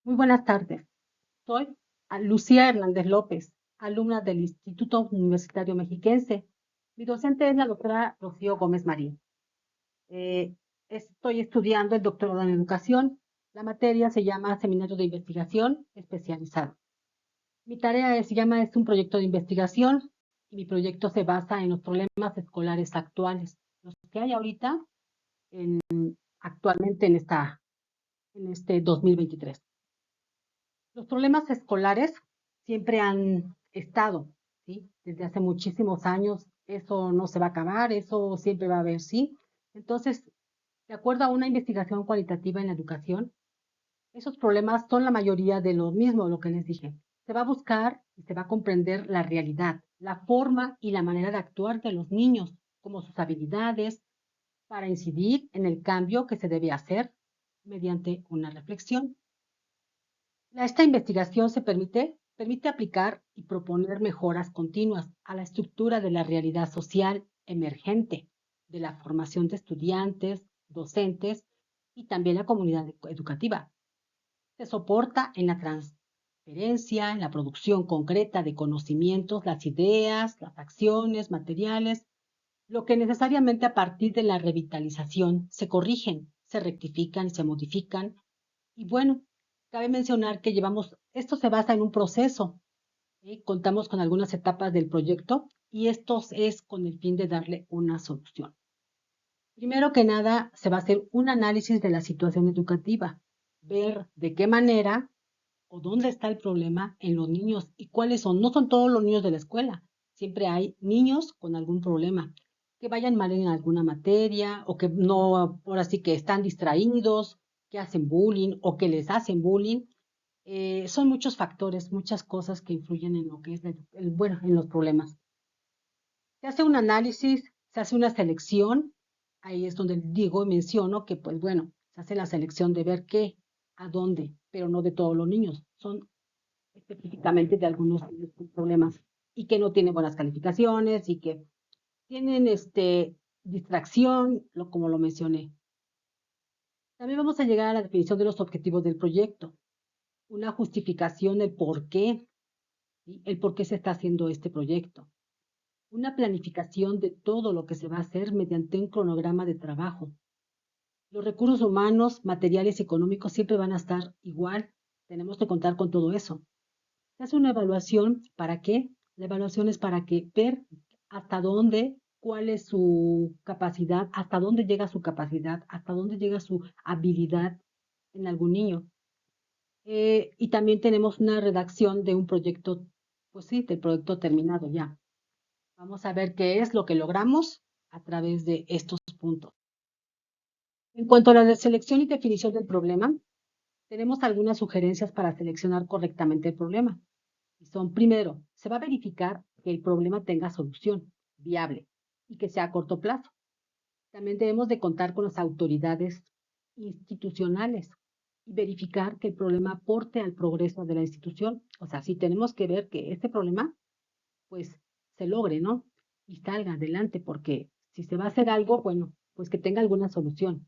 Muy buenas tardes. Soy Lucía Hernández López, alumna del Instituto Universitario Mexiquense. Mi docente es la doctora Rocío Gómez Marín. Eh, Estoy estudiando el doctorado en educación. La materia se llama Seminario de Investigación Especializado. Mi tarea es un proyecto de investigación y mi proyecto se basa en los problemas escolares actuales, los que hay ahorita, en, actualmente en este 2023. Los problemas escolares siempre han estado, ¿sí? Desde hace muchísimos años, eso no se va a acabar, eso siempre va a haber, ¿sí? Entonces, de acuerdo a una investigación cualitativa en la educación, esos problemas son la mayoría de lo mismo, lo que les dije. Se va a buscar y se va a comprender la realidad, la forma y la manera de actuar de los niños, como sus habilidades, para incidir en el cambio que se debe hacer mediante una reflexión. Esta investigación permite aplicar y proponer mejoras continuas a la estructura de la realidad social emergente, de la formación de estudiantes, docentes y también la comunidad educativa. Se soporta en la transferencia, en la producción concreta de conocimientos, las ideas, las acciones, materiales, lo que necesariamente a partir de la revitalización se corrigen, se rectifican y se modifican y bueno, cabe mencionar que esto se basa en un proceso, ¿sí? Contamos con algunas etapas del proyecto y esto es con el fin de darle una solución. Primero que nada, se va a hacer un análisis de la situación educativa, ver de qué manera o dónde está el problema en los niños y cuáles son. No son todos los niños de la escuela, siempre hay niños con algún problema, que vayan mal en alguna materia o que no, ahora sí que están distraídos, que hacen bullying o que les hacen bullying. Son muchos factores, muchas cosas que influyen en lo que es bueno, en los problemas. Se hace un análisis, se hace una selección, ahí es donde digo y menciono que, pues bueno, se hace la selección de ver qué, a dónde, pero no de todos los niños, son específicamente de algunos niños con problemas y que no tienen buenas calificaciones y que tienen distracción, como lo mencioné. También vamos a llegar a la definición de los objetivos del proyecto, una justificación del por qué, ¿sí? El por qué se está haciendo este proyecto, una planificación de todo lo que se va a hacer mediante un cronograma de trabajo. Los recursos humanos, materiales y económicos siempre van a estar igual. Tenemos que contar con todo eso. Se hace una evaluación. ¿Para qué? La evaluación es para que ver hasta dónde, cuál es su capacidad, hasta dónde llega su capacidad, hasta dónde llega su habilidad en algún niño. Y también tenemos una redacción de un proyecto, pues sí, del proyecto terminado ya. Vamos a ver qué es lo que logramos a través de estos puntos. En cuanto a la selección y definición del problema, tenemos algunas sugerencias para seleccionar correctamente el problema. Y son, primero, se va a verificar que el problema tenga solución viable y que sea a corto plazo. También debemos de contar con las autoridades institucionales y verificar que el problema aporte al progreso de la institución. O sea, sí tenemos que ver que este problema, pues, se logre, ¿no? Y salga adelante, porque si se va a hacer algo, bueno, pues que tenga alguna solución.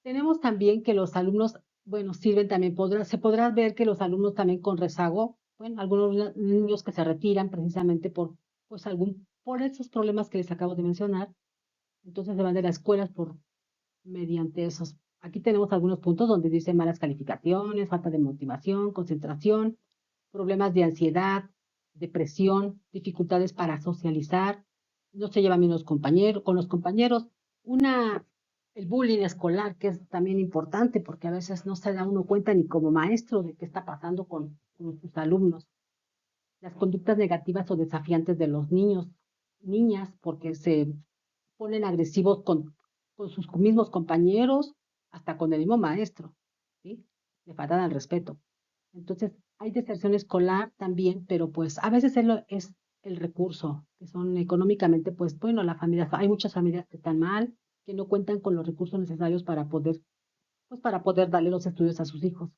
Tenemos también que los alumnos, bueno, sirven también, se podrá ver que los alumnos también con rezago, bueno, algunos niños que se retiran precisamente pues por esos problemas que les acabo de mencionar, entonces se van de las escuelas mediante esos. Aquí tenemos algunos puntos donde dice malas calificaciones, falta de motivación, concentración, problemas de ansiedad, depresión, dificultades para socializar, no se llevan bien con los compañeros, una, el bullying escolar, que es también importante porque a veces no se da uno cuenta ni como maestro de qué está pasando con sus alumnos, las conductas negativas o desafiantes de los niños, niñas, porque se ponen agresivos con sus mismos compañeros, hasta con el mismo maestro, ¿sí? Le faltan al respeto. Entonces, hay deserción escolar también, pero pues a veces es el recurso, que son económicamente, pues bueno, hay muchas familias que están mal, que no cuentan con los recursos necesarios para poder darle los estudios a sus hijos.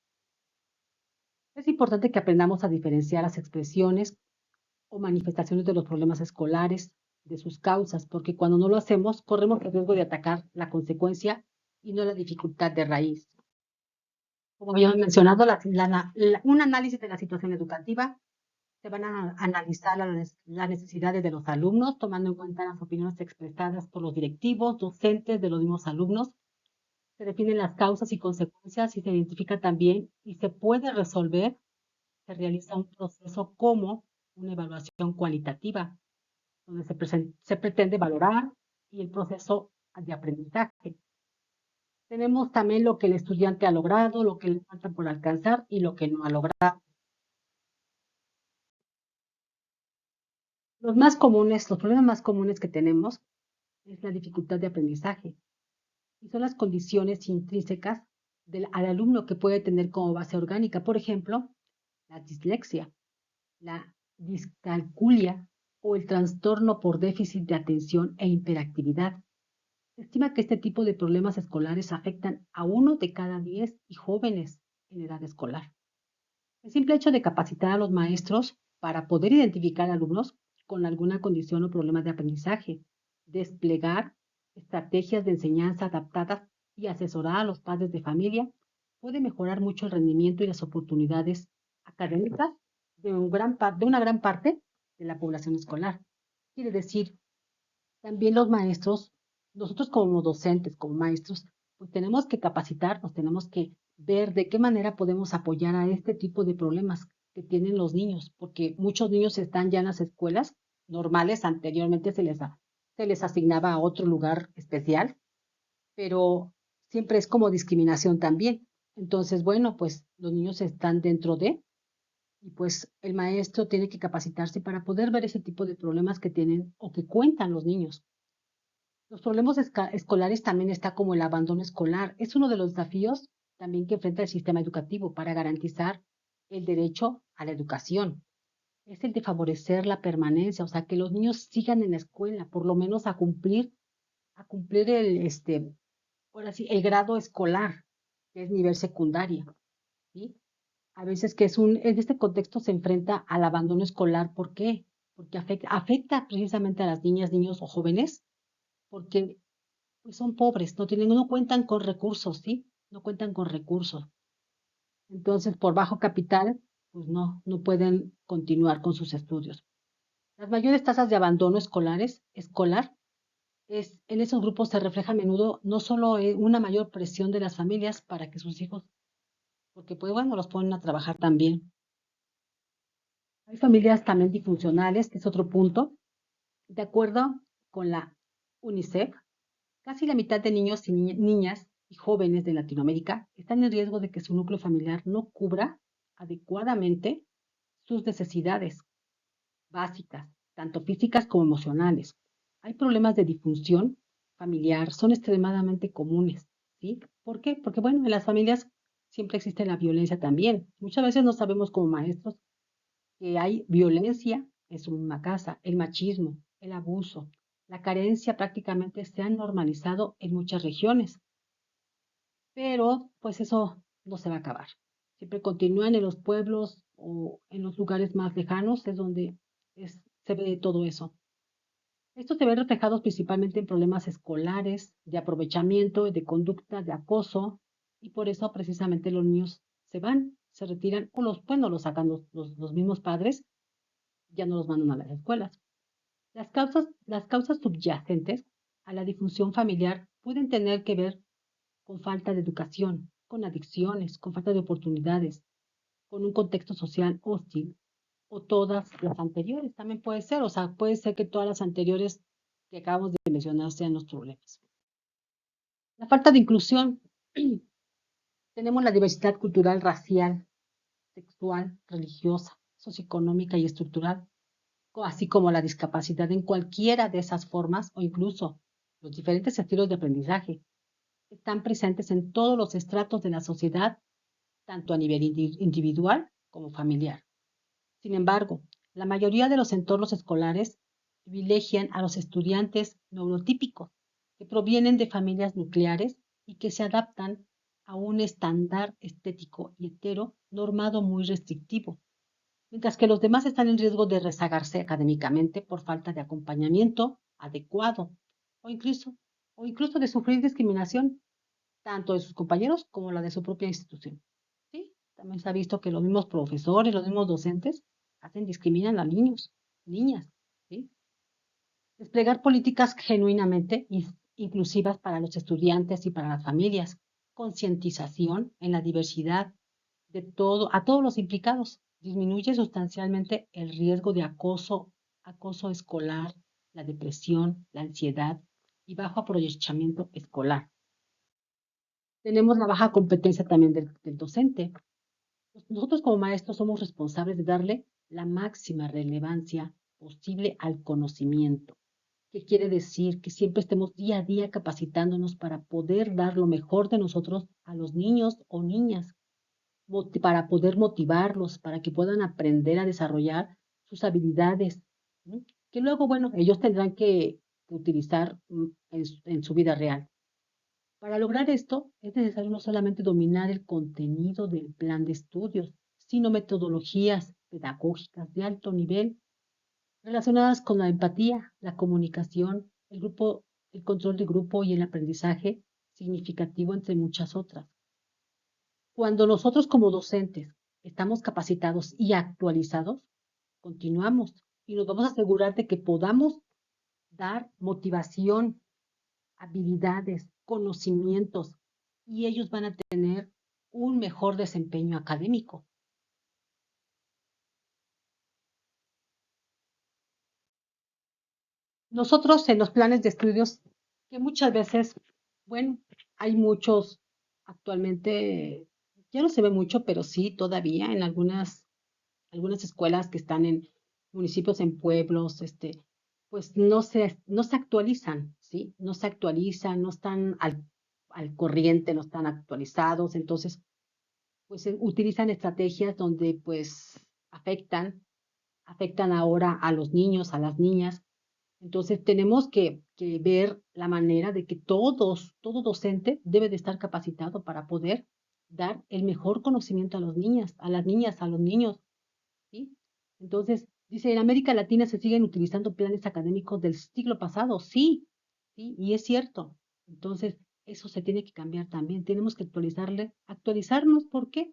Es importante que aprendamos a diferenciar las expresiones o manifestaciones de los problemas escolares, de sus causas, porque cuando no lo hacemos, corremos el riesgo de atacar la consecuencia y no la dificultad de raíz. Como habíamos mencionado, un análisis de la situación educativa. Se van a analizar las necesidades de los alumnos, tomando en cuenta las opiniones expresadas por los directivos, docentes de los mismos alumnos. Se definen las causas y consecuencias y se identifica también y se puede resolver. Se realiza un proceso como una evaluación cualitativa, donde se pretende valorar y el proceso de aprendizaje. Tenemos también lo que el estudiante ha logrado, lo que le falta por alcanzar y lo que no ha logrado. Los problemas más comunes que tenemos es la dificultad de aprendizaje y son las condiciones intrínsecas al alumno que puede tener como base orgánica. Por ejemplo, la dislexia, la discalculia o el trastorno por déficit de atención e hiperactividad. Se estima que este tipo de problemas escolares afectan a 1 de cada 10 y jóvenes en edad escolar. El simple hecho de capacitar a los maestros para poder identificar alumnos con alguna condición o problema de aprendizaje, desplegar estrategias de enseñanza adaptadas y asesorar a los padres de familia puede mejorar mucho el rendimiento y las oportunidades académicas de una gran parte de la población escolar. Quiere decir, también los maestros, nosotros como docentes, como maestros, pues tenemos que capacitarnos, tenemos que ver de qué manera podemos apoyar a este tipo de problemas que tienen los niños, porque muchos niños están ya en las escuelas normales, anteriormente se les asignaba a otro lugar especial, pero siempre es como discriminación también. Entonces, bueno, pues los niños están dentro de, y pues el maestro tiene que capacitarse para poder ver ese tipo de problemas que tienen o que cuentan los niños. Los problemas escolares también está como el abandono escolar. Es uno de los desafíos también que enfrenta el sistema educativo para garantizar el derecho a la educación. Es el de favorecer la permanencia, o sea, que los niños sigan en la escuela, por lo menos a cumplir ahora sí, el grado escolar, que es nivel secundaria, ¿sí? A veces en este contexto se enfrenta al abandono escolar. ¿Por qué? Porque afecta precisamente a las niñas, niños o jóvenes, porque pues son pobres, no cuentan con recursos, ¿sí? No cuentan con recursos. Entonces, por bajo capital, pues no pueden continuar con sus estudios. Las mayores tasas de abandono escolar, en esos grupos se refleja a menudo no solo una mayor presión de las familias para que sus hijos, porque pues bueno, los ponen a trabajar también. Hay familias también disfuncionales, que es otro punto. De acuerdo con la UNICEF, casi la mitad de niños y niñas y jóvenes de Latinoamérica están en riesgo de que su núcleo familiar no cubra adecuadamente sus necesidades básicas, tanto físicas como emocionales. Hay problemas de disfunción familiar, son extremadamente comunes, ¿sí? ¿Por qué? Porque, bueno, en las familias siempre existe la violencia también. Muchas veces no sabemos como maestros que hay violencia en su misma casa, el machismo, el abuso, la carencia prácticamente se han normalizado en muchas regiones, pero pues eso no se va a acabar. Siempre continúan en los pueblos o en los lugares más lejanos, es donde se ve todo eso. Esto se ve reflejado principalmente en problemas escolares, de aprovechamiento, de conducta, de acoso, y por eso precisamente los niños se van, se retiran, o bueno, los sacan los mismos padres, ya no los mandan a las escuelas. Las causas subyacentes a la disfunción familiar pueden tener que ver con falta de educación, con adicciones, con falta de oportunidades, con un contexto social hostil o todas las anteriores. También puede ser, o sea, puede ser que todas las anteriores que acabamos de mencionar sean los problemas. La falta de inclusión. Tenemos la diversidad cultural, racial, sexual, religiosa, socioeconómica y estructural, así como la discapacidad en cualquiera de esas formas o incluso los diferentes estilos de aprendizaje. Están presentes en todos los estratos de la sociedad, tanto a nivel individual como familiar. Sin embargo, la mayoría de los entornos escolares privilegian a los estudiantes neurotípicos, que provienen de familias nucleares y que se adaptan a un estándar estético y hetero normado muy restrictivo, mientras que los demás están en riesgo de rezagarse académicamente por falta de acompañamiento adecuado o incluso, o incluso de sufrir discriminación tanto de sus compañeros como la de su propia institución. También se ha visto que los mismos profesores, los mismos docentes, discriminan a niños, niñas, ¿sí? Desplegar políticas genuinamente inclusivas para los estudiantes y para las familias, concientización en la diversidad de todo, a todos los implicados, disminuye sustancialmente el riesgo de acoso, acoso escolar, la depresión, la ansiedad y bajo aprovechamiento escolar. Tenemos la baja competencia también del docente. Nosotros como maestros somos responsables de darle la máxima relevancia posible al conocimiento. ¿Qué quiere decir? Que siempre estemos día a día capacitándonos para poder dar lo mejor de nosotros a los niños o niñas, para poder motivarlos, para que puedan aprender a desarrollar sus habilidades, ¿sí? Que luego, bueno, ellos tendrán que utilizar en su vida real. Para lograr esto, es necesario no solamente dominar el contenido del plan de estudios, sino metodologías pedagógicas de alto nivel relacionadas con la empatía, la comunicación, el control de grupo y el aprendizaje significativo, entre muchas otras. Cuando nosotros como docentes estamos capacitados y actualizados, continuamos y nos vamos a asegurar de que podamos dar motivación, habilidades, conocimientos y ellos van a tener un mejor desempeño académico. Nosotros en los planes de estudios, que muchas veces, bueno, hay muchos actualmente, ya no se ve mucho, pero sí todavía en algunas escuelas que están en municipios, en pueblos, pues no se actualizan, ¿sí? No se actualizan, no están al corriente, no están actualizados, entonces, pues utilizan estrategias donde pues afectan ahora a los niños, a las niñas. Entonces tenemos que ver la manera de que todo docente debe de estar capacitado para poder dar el mejor conocimiento a las niñas, a los niños, ¿sí? Entonces, dice, en América Latina se siguen utilizando planes académicos del siglo pasado, sí, sí, y es cierto. Entonces, eso se tiene que cambiar también. Tenemos que actualizarnos, ¿por qué?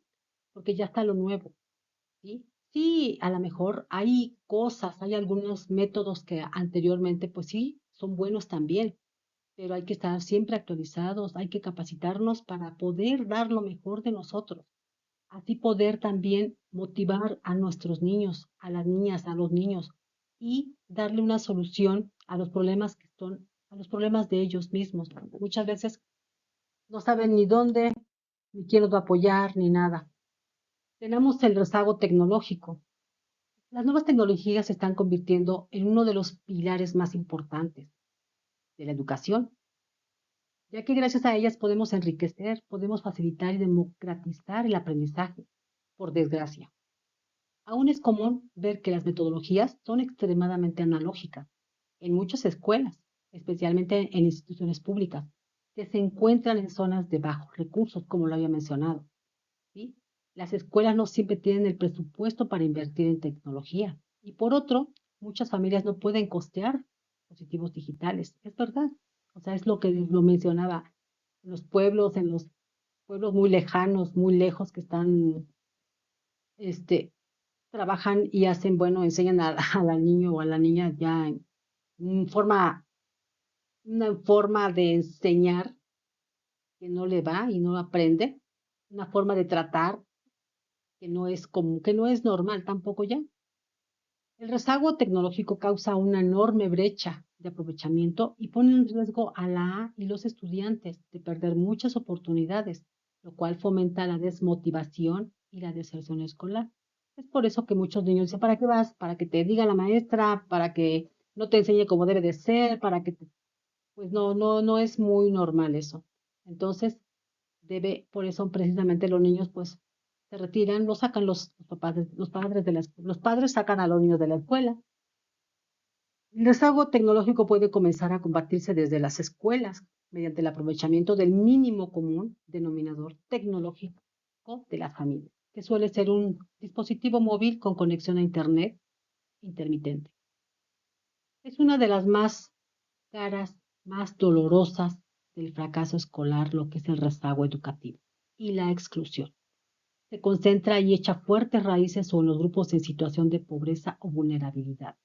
Porque ya está lo nuevo, ¿sí? Sí, a lo mejor hay cosas, hay algunos métodos que anteriormente, pues sí, son buenos también, pero hay que estar siempre actualizados, hay que capacitarnos para poder dar lo mejor de nosotros, así poder también motivar a nuestros niños, a las niñas, a los niños y darle una solución a los problemas a los problemas de ellos mismos. Muchas veces no saben ni dónde, ni quién los va a apoyar, ni nada. Tenemos el rezago tecnológico. Las nuevas tecnologías se están convirtiendo en uno de los pilares más importantes de la educación, ya que gracias a ellas podemos enriquecer, podemos facilitar y democratizar el aprendizaje, por desgracia. Aún es común ver que las metodologías son extremadamente analógicas en muchas escuelas, especialmente en instituciones públicas, que se encuentran en zonas de bajos recursos, como lo había mencionado, ¿sí? Las escuelas no siempre tienen el presupuesto para invertir en tecnología. Y por otro, muchas familias no pueden costear dispositivos digitales. Es verdad. O sea, es lo que lo mencionaba. En los pueblos muy lejanos, muy lejos, que están, este, trabajan y hacen, bueno, enseñan al niño o a la niña ya en una forma de enseñar que no le va y no aprende, una forma de tratar que no es común, que no es normal tampoco ya. El rezago tecnológico causa una enorme brecha de aprovechamiento y pone en riesgo a la y los estudiantes de perder muchas oportunidades, lo cual fomenta la desmotivación y la deserción escolar. Es por eso que muchos niños dicen, ¿para qué vas? Para que te diga la maestra, para que no te enseñe cómo debe de ser, pues no es muy normal eso. Entonces, por eso precisamente los niños pues se retiran, los sacan los padres sacan a los niños de la escuela. El rezago tecnológico puede comenzar a combatirse desde las escuelas mediante el aprovechamiento del mínimo común denominador tecnológico de la familia, que suele ser un dispositivo móvil con conexión a Internet intermitente. Es una de las más caras, más dolorosas del fracaso escolar, lo que es el rezago educativo y la exclusión. Se concentra y echa fuertes raíces sobre los grupos en situación de pobreza o vulnerabilidad,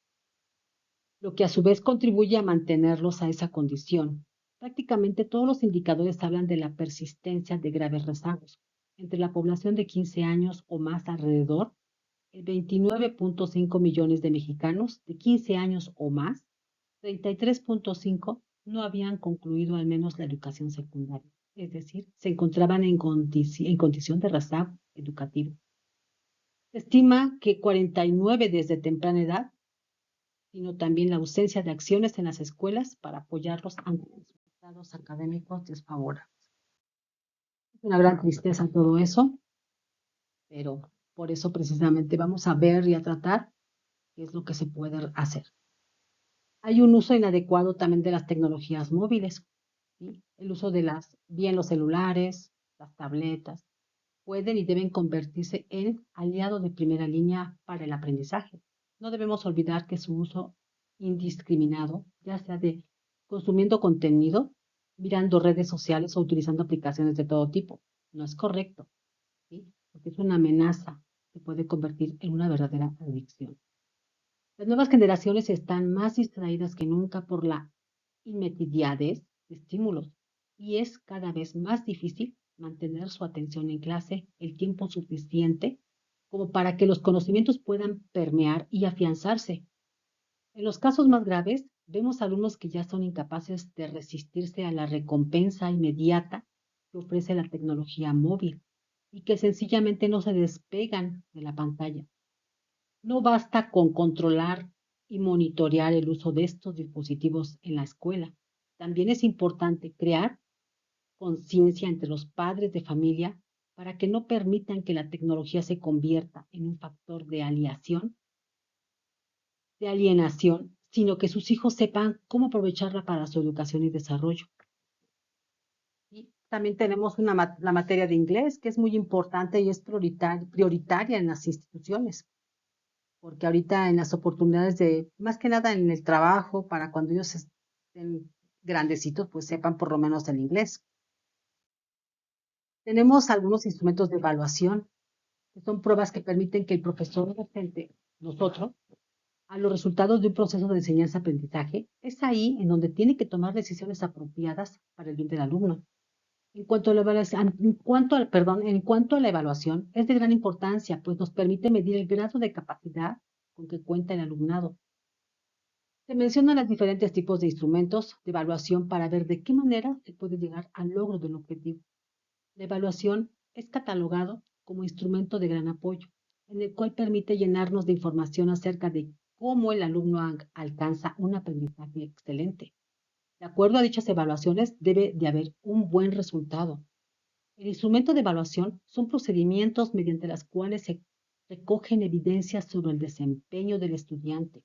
lo que a su vez contribuye a mantenerlos a esa condición. Prácticamente todos los indicadores hablan de la persistencia de graves rezagos. Entre la población de 15 años o más alrededor, el 29.5 millones de mexicanos de 15 años o más, 33.5 no habían concluido al menos la educación secundaria, es decir, se encontraban en condición de rezago educativo. Se estima que 49 desde temprana edad, sino también la ausencia de acciones en las escuelas para apoyarlos ante resultados académicos desfavorables. Es una gran tristeza todo eso, pero por eso precisamente vamos a ver y a tratar qué es lo que se puede hacer. Hay un uso inadecuado también de las tecnologías móviles, ¿sí? El uso de bien los celulares, las tabletas, pueden y deben convertirse en aliado de primera línea para el aprendizaje. No debemos olvidar que su uso indiscriminado, ya sea de consumiendo contenido, mirando redes sociales o utilizando aplicaciones de todo tipo, no es correcto, ¿sí? Porque es una amenaza que puede convertir en una verdadera adicción. Las nuevas generaciones están más distraídas que nunca por la inmediatez de estímulos y es cada vez más difícil mantener su atención en clase el tiempo suficiente como para que los conocimientos puedan permear y afianzarse. En los casos más graves, vemos alumnos que ya son incapaces de resistirse a la recompensa inmediata que ofrece la tecnología móvil y que sencillamente no se despegan de la pantalla. No basta con controlar y monitorear el uso de estos dispositivos en la escuela. También es importante crear conciencia entre los padres de familia para que no permitan que la tecnología se convierta en un factor de alienación, sino que sus hijos sepan cómo aprovecharla para su educación y desarrollo. Y también tenemos la materia de inglés, que es muy importante y es prioritaria en las instituciones, porque ahorita en las oportunidades más que nada en el trabajo, para cuando ellos estén grandecitos, pues sepan por lo menos el inglés. Tenemos algunos instrumentos de evaluación, que son pruebas que permiten que el profesor docente, nosotros, a los resultados de un proceso de enseñanza-aprendizaje, es ahí en donde tiene que tomar decisiones apropiadas para el bien del alumno. En cuanto a la evaluación, es de gran importancia, pues nos permite medir el grado de capacidad con que cuenta el alumnado. Se mencionan los diferentes tipos de instrumentos de evaluación para ver de qué manera se puede llegar al logro del objetivo. La evaluación es catalogado como instrumento de gran apoyo, en el cual permite llenarnos de información acerca de cómo el alumno alcanza un aprendizaje excelente. De acuerdo a dichas evaluaciones, debe de haber un buen resultado. El instrumento de evaluación son procedimientos mediante los cuales se recogen evidencias sobre el desempeño del estudiante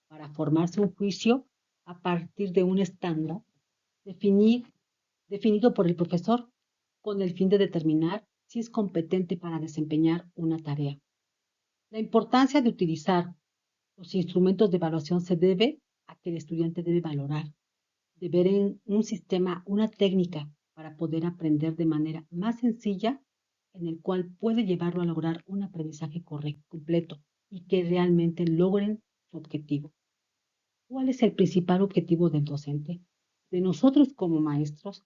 para formarse un juicio a partir de un estándar definido por el profesor con el fin de determinar si es competente para desempeñar una tarea. La importancia de utilizar los instrumentos de evaluación se debe a que el estudiante debe valorar, de ver en un sistema, una técnica para poder aprender de manera más sencilla, en el cual puede llevarlo a lograr un aprendizaje correcto, completo y que realmente logren su objetivo. ¿Cuál es el principal objetivo del docente? De nosotros como maestros,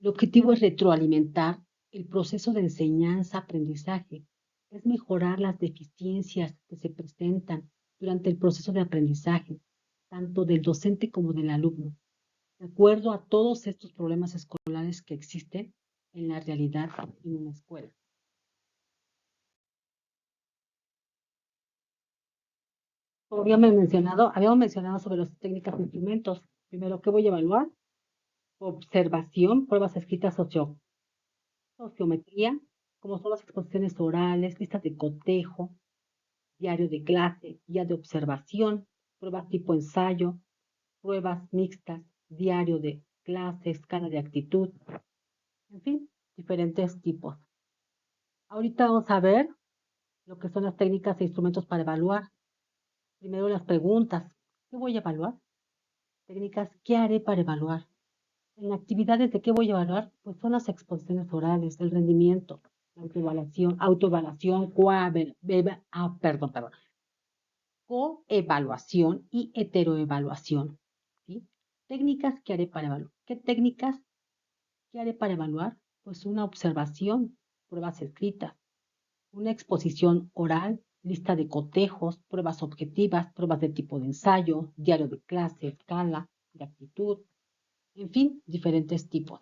el objetivo es retroalimentar el proceso de enseñanza-aprendizaje, es mejorar las deficiencias que se presentan durante el proceso de aprendizaje, tanto del docente como del alumno, de acuerdo a todos estos problemas escolares que existen en la realidad en una escuela. Como habíamos mencionado sobre las técnicas e instrumentos. Primero, ¿qué voy a evaluar? Observación, pruebas escritas sociometría, como son las exposiciones orales, listas de cotejo, diario de clase, guía de observación, pruebas tipo ensayo, pruebas mixtas, diario de clase, escala de actitud, en fin, diferentes tipos. Ahorita vamos a ver lo que son las técnicas e instrumentos para evaluar. Primero las preguntas. ¿Qué voy a evaluar? Técnicas, ¿qué haré para evaluar? En actividades de qué voy a evaluar, pues son las exposiciones orales, el rendimiento, autoevaluación, coevaluación y heteroevaluación. ¿Sí? Técnicas que haré para evaluar. ¿Qué técnicas que haré para evaluar? Pues una observación, pruebas escritas, una exposición oral, lista de cotejos, pruebas objetivas, pruebas de tipo de ensayo, diario de clase, escala, de actitud, en fin, diferentes tipos.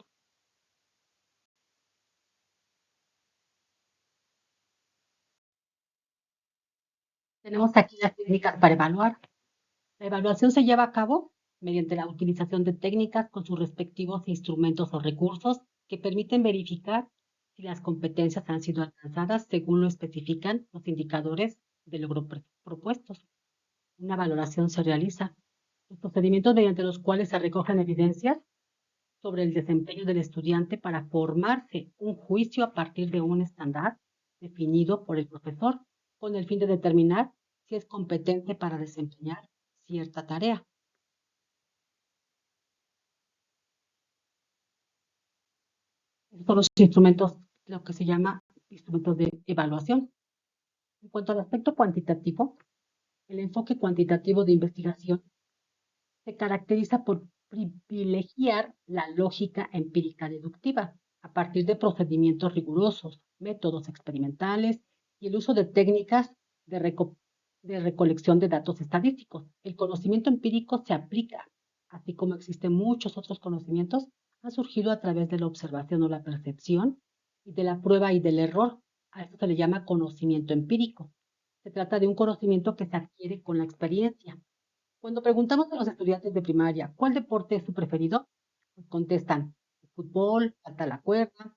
Tenemos aquí las técnicas para evaluar. La evaluación se lleva a cabo mediante la utilización de técnicas con sus respectivos instrumentos o recursos que permiten verificar si las competencias han sido alcanzadas según lo especifican los indicadores de logro propuestos. Una valoración se realiza. Los procedimientos mediante los cuales se recogen evidencias sobre el desempeño del estudiante para formarse un juicio a partir de un estándar definido por el profesor, con el fin de determinar si es competente para desempeñar cierta tarea. Estos son los instrumentos, lo que se llama instrumentos de evaluación. En cuanto al aspecto cuantitativo, el enfoque cuantitativo de investigación se caracteriza por privilegiar la lógica empírica deductiva a partir de procedimientos rigurosos, métodos experimentales y el uso de técnicas de, de recolección de datos estadísticos. El conocimiento empírico se aplica, así como existen muchos otros conocimientos, han surgido a través de la observación o la percepción y de la prueba y del error. A esto se le llama conocimiento empírico. Se trata de un conocimiento que se adquiere con la experiencia. Cuando preguntamos a los estudiantes de primaria cuál deporte es su preferido, pues contestan fútbol, saltar la cuerda.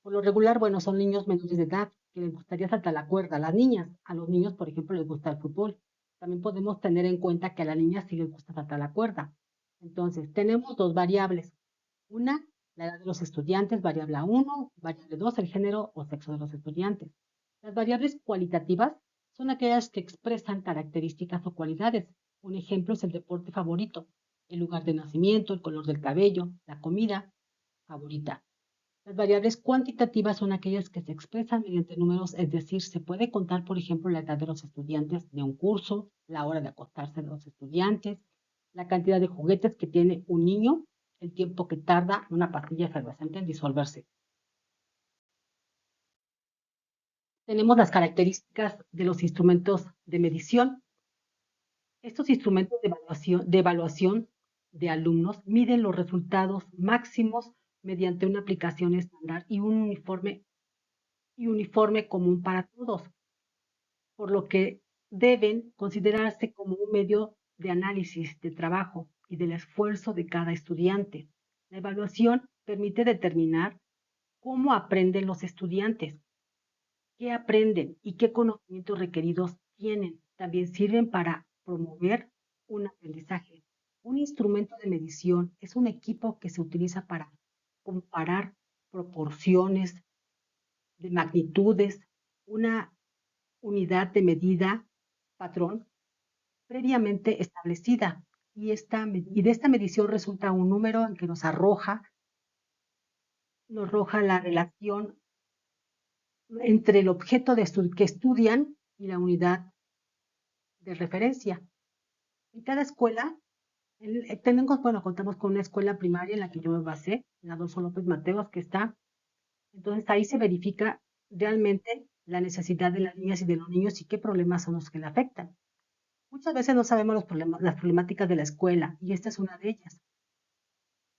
Por lo regular, bueno, son niños menores de edad que les gustaría saltar la cuerda. A las niñas, a los niños, por ejemplo, les gusta el fútbol. También podemos tener en cuenta que a las niñas sí les gusta saltar la cuerda. Entonces, tenemos dos variables. Una, la edad de los estudiantes, variable 1, variable 2, el género o sexo de los estudiantes. Las variables cualitativas son aquellas que expresan características o cualidades. Un ejemplo es el deporte favorito, el lugar de nacimiento, el color del cabello, la comida favorita. Las variables cuantitativas son aquellas que se expresan mediante números, es decir, se puede contar, por ejemplo, la edad de los estudiantes de un curso, la hora de acostarse de los estudiantes, la cantidad de juguetes que tiene un niño, el tiempo que tarda una pastilla efervescente en disolverse. Tenemos las características de los instrumentos de medición. Estos instrumentos de evaluación de alumnos miden los resultados máximos mediante una aplicación estándar y un uniforme común para todos, por lo que deben considerarse como un medio de análisis, de trabajo y del esfuerzo de cada estudiante. La evaluación permite determinar cómo aprenden los estudiantes, qué aprenden y qué conocimientos requeridos tienen. También sirven para promover un aprendizaje. Un instrumento de medición es un equipo que se utiliza para comparar proporciones de magnitudes, una unidad de medida, patrón, previamente establecida. Y de esta medición resulta un número en que nos arroja la relación entre el objeto que estudian y la unidad de referencia. En cada escuela, contamos con una escuela primaria en la que yo me basé, en Adolfo López Mateos, que está. Entonces ahí se verifica realmente la necesidad de las niñas y de los niños y qué problemas son los que le afectan. Muchas veces no sabemos las problemáticas de la escuela y esta es una de ellas.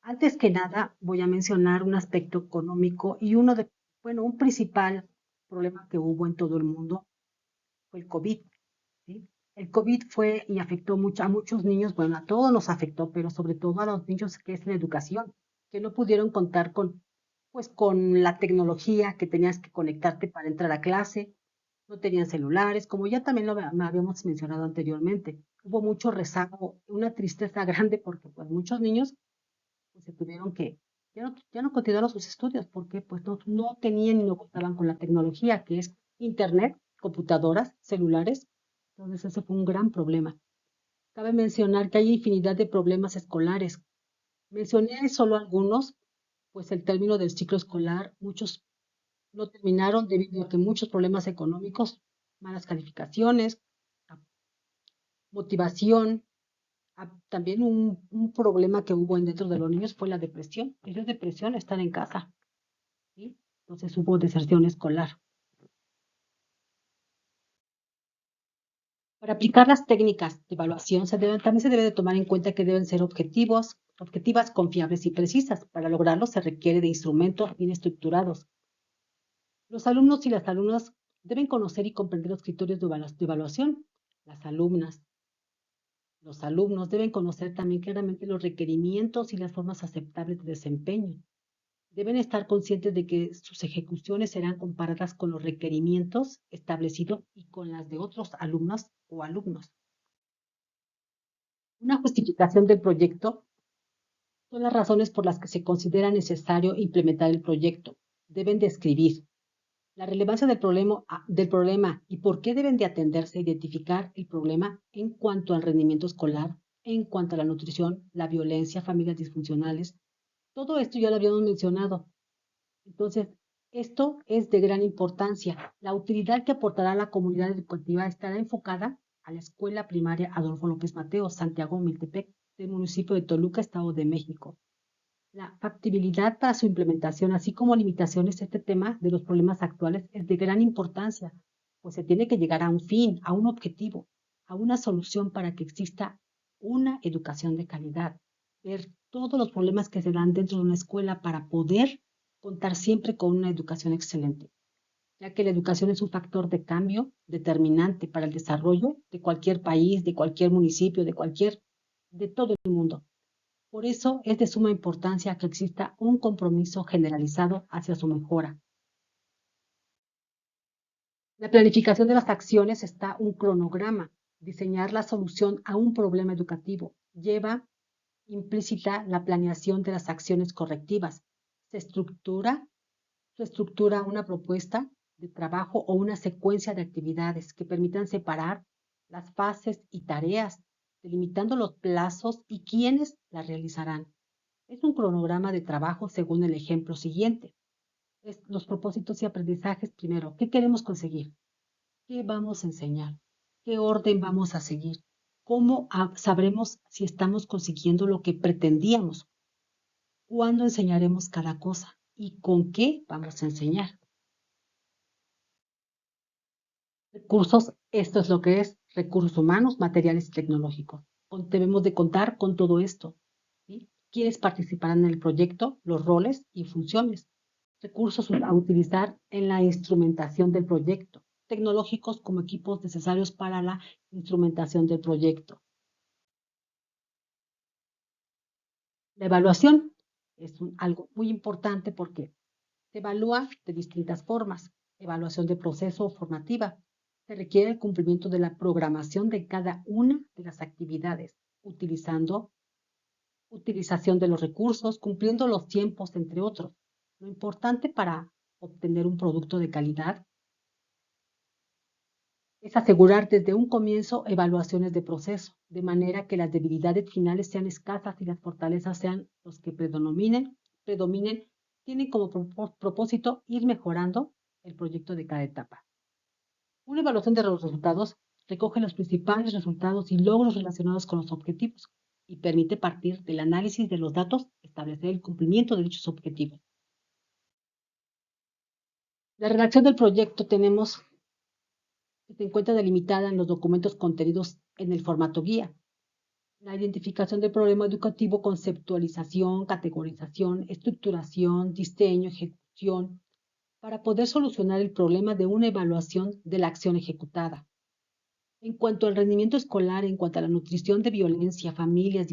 Antes que nada, voy a mencionar un aspecto económico y un principal problema que hubo en todo el mundo fue el COVID. ¿Sí? El COVID fue y afectó mucho a muchos niños, bueno, a todos nos afectó, pero sobre todo a los niños que es en educación, que no pudieron contar con la tecnología, que tenías que conectarte para entrar a clase, no tenían celulares, como ya también lo habíamos mencionado anteriormente. Hubo mucho rezago, una tristeza grande porque pues muchos niños pues, se tuvieron que, ya no continuaron sus estudios porque pues no tenían y no contaban con la tecnología que es internet, computadoras, celulares. Entonces ese fue un gran problema. Cabe mencionar que hay infinidad de problemas escolares. Mencioné solo algunos, pues el término del ciclo escolar, muchos no terminaron debido a que muchos problemas económicos, malas calificaciones, motivación, también un problema que hubo dentro de los niños fue la depresión. Ellos depresión están en casa, ¿sí? Entonces hubo deserción escolar. Para aplicar las técnicas de evaluación también se debe de tomar en cuenta que deben ser objetivas, confiables y precisas. Para lograrlo se requiere de instrumentos bien estructurados. Los alumnos y las alumnas deben conocer y comprender los criterios de evaluación. Las alumnas, los alumnos deben conocer también claramente los requerimientos y las formas aceptables de desempeño. Deben estar conscientes de que sus ejecuciones serán comparadas con los requerimientos establecidos y con las de otros alumnos o alumnos. Una justificación del proyecto son las razones por las que se considera necesario implementar el proyecto. Deben describir la relevancia del problema y por qué deben de atenderse a identificar el problema en cuanto al rendimiento escolar, en cuanto a la nutrición, la violencia, familias disfuncionales. Todo esto ya lo habíamos mencionado. Entonces, esto es de gran importancia. La utilidad que aportará a la comunidad educativa estará enfocada a la escuela primaria Adolfo López Mateos, Santiago Miltepec, del municipio de Toluca, Estado de México. La factibilidad para su implementación, así como limitaciones a este tema de los problemas actuales, es de gran importancia, pues se tiene que llegar a un fin, a un objetivo, a una solución para que exista una educación de calidad, ver todos los problemas que se dan dentro de una escuela para poder contar siempre con una educación excelente, ya que la educación es un factor de cambio determinante para el desarrollo de cualquier país, de cualquier municipio, de todo el mundo. Por eso es de suma importancia que exista un compromiso generalizado hacia su mejora. La planificación de las acciones está un cronograma. Diseñar la solución a un problema educativo lleva implícita la planeación de las acciones correctivas. Se estructura una propuesta de trabajo o una secuencia de actividades que permitan separar las fases y tareas, delimitando los plazos y quiénes las realizarán. Es un cronograma de trabajo según el ejemplo siguiente. Es los propósitos y aprendizajes primero. ¿Qué queremos conseguir? ¿Qué vamos a enseñar? ¿Qué orden vamos a seguir? ¿Cómo sabremos si estamos consiguiendo lo que pretendíamos? ¿Cuándo enseñaremos cada cosa? ¿Y con qué vamos a enseñar? Recursos, esto es lo que es recursos humanos, materiales y tecnológicos. Debemos de contar con todo esto, ¿sí? ¿Quiénes participarán en el proyecto? Los roles y funciones. Recursos a utilizar en la instrumentación del proyecto, tecnológicos como equipos necesarios para la instrumentación del proyecto. La evaluación es algo muy importante porque se evalúa de distintas formas. Evaluación de proceso formativa. Se requiere el cumplimiento de la programación de cada una de las actividades, utilización de los recursos, cumpliendo los tiempos, entre otros. Lo importante para obtener un producto de calidad es asegurar desde un comienzo evaluaciones de proceso, de manera que las debilidades finales sean escasas y las fortalezas sean los que predominen, tienen como propósito ir mejorando el proyecto de cada etapa. Una evaluación de los resultados recoge los principales resultados y logros relacionados con los objetivos y permite partir del análisis de los datos establecer el cumplimiento de dichos objetivos. La redacción del proyecto se encuentra delimitada en los documentos contenidos en el formato guía. La identificación del problema educativo, conceptualización, categorización, estructuración, diseño, ejecución, para poder solucionar el problema de una evaluación de la acción ejecutada. En cuanto al rendimiento escolar, en cuanto a la nutrición de violencia, familias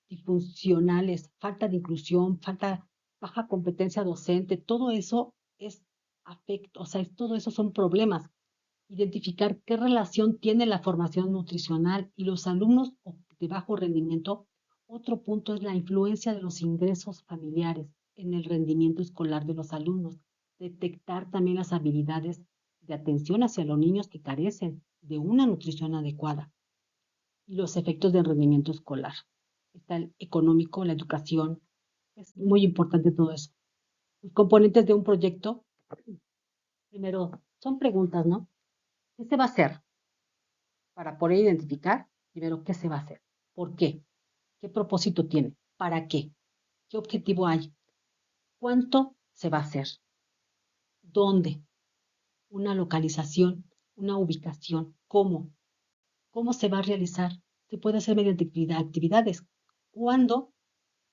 disfuncionales, falta de inclusión, baja competencia docente, todo eso es afecto, o sea, todo eso son problemas. Identificar qué relación tiene la formación nutricional y los alumnos de bajo rendimiento. Otro punto es la influencia de los ingresos familiares en el rendimiento escolar de los alumnos. Detectar también las habilidades de atención hacia los niños que carecen de una nutrición adecuada y los efectos del rendimiento escolar. Está el económico, la educación. Es muy importante todo eso. Los componentes de un proyecto Primero, son preguntas, ¿no? ¿Qué se va a hacer? Para poder identificar, primero, ¿qué se va a hacer? ¿Por qué? ¿Qué propósito tiene? ¿Para qué? ¿Qué objetivo hay? ¿Cuánto se va a hacer? ¿Dónde? Una localización, una ubicación. ¿Cómo? ¿Cómo se va a realizar? Se puede hacer mediante actividades. ¿Cuándo?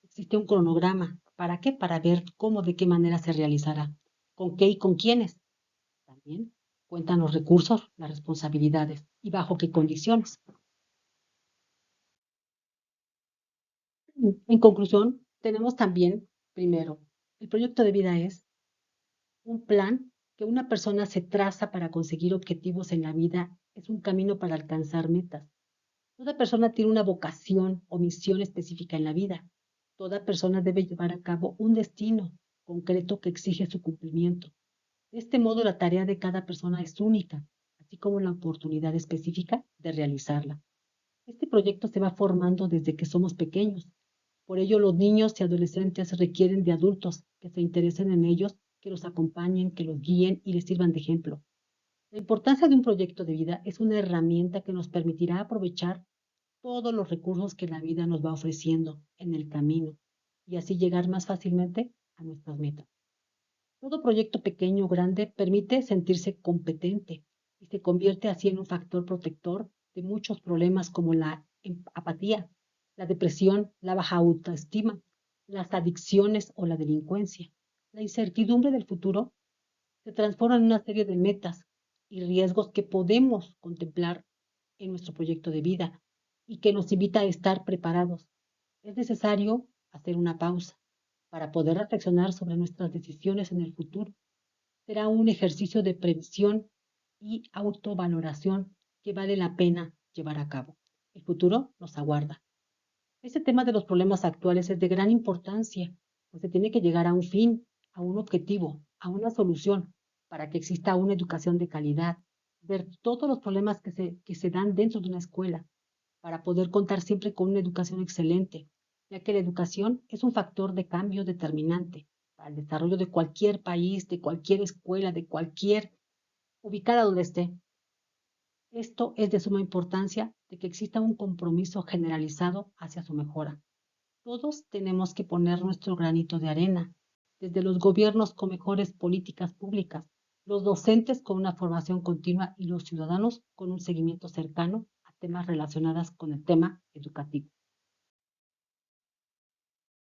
Existe un cronograma. ¿Para qué? Para ver cómo, de qué manera se realizará. ¿Con qué y con quiénes? También cuentan los recursos, las responsabilidades y bajo qué condiciones. En conclusión, tenemos también, primero, el proyecto de vida es un plan que una persona se traza para conseguir objetivos en la vida, es un camino para alcanzar metas. Toda persona tiene una vocación o misión específica en la vida. Toda persona debe llevar a cabo un destino concreto que exige su cumplimiento. De este modo, la tarea de cada persona es única, así como la oportunidad específica de realizarla. Este proyecto se va formando desde que somos pequeños. Por ello, los niños y adolescentes requieren de adultos que se interesen en ellos, que los acompañen, que los guíen y les sirvan de ejemplo. La importancia de un proyecto de vida es una herramienta que nos permitirá aprovechar todos los recursos que la vida nos va ofreciendo en el camino y así llegar más fácilmente a nuestras metas. Todo proyecto pequeño o grande permite sentirse competente y se convierte así en un factor protector de muchos problemas como la apatía, la depresión, la baja autoestima, las adicciones o la delincuencia. La incertidumbre del futuro se transforma en una serie de metas y riesgos que podemos contemplar en nuestro proyecto de vida y que nos invita a estar preparados. Es necesario hacer una pausa para poder reflexionar sobre nuestras decisiones en el futuro. Será un ejercicio de previsión y autovaloración que vale la pena llevar a cabo. El futuro nos aguarda. Este tema de los problemas actuales es de gran importancia, pues se tiene que llegar a un fin, a un objetivo, a una solución, para que exista una educación de calidad, ver todos los problemas que se dan dentro de una escuela, para poder contar siempre con una educación excelente, ya que la educación es un factor de cambio determinante para el desarrollo de cualquier país, de cualquier escuela, de cualquier ubicada donde esté. Esto es de suma importancia de que exista un compromiso generalizado hacia su mejora. Todos tenemos que poner nuestro granito de arena, desde los gobiernos con mejores políticas públicas, los docentes con una formación continua y los ciudadanos con un seguimiento cercano a temas relacionados con el tema educativo.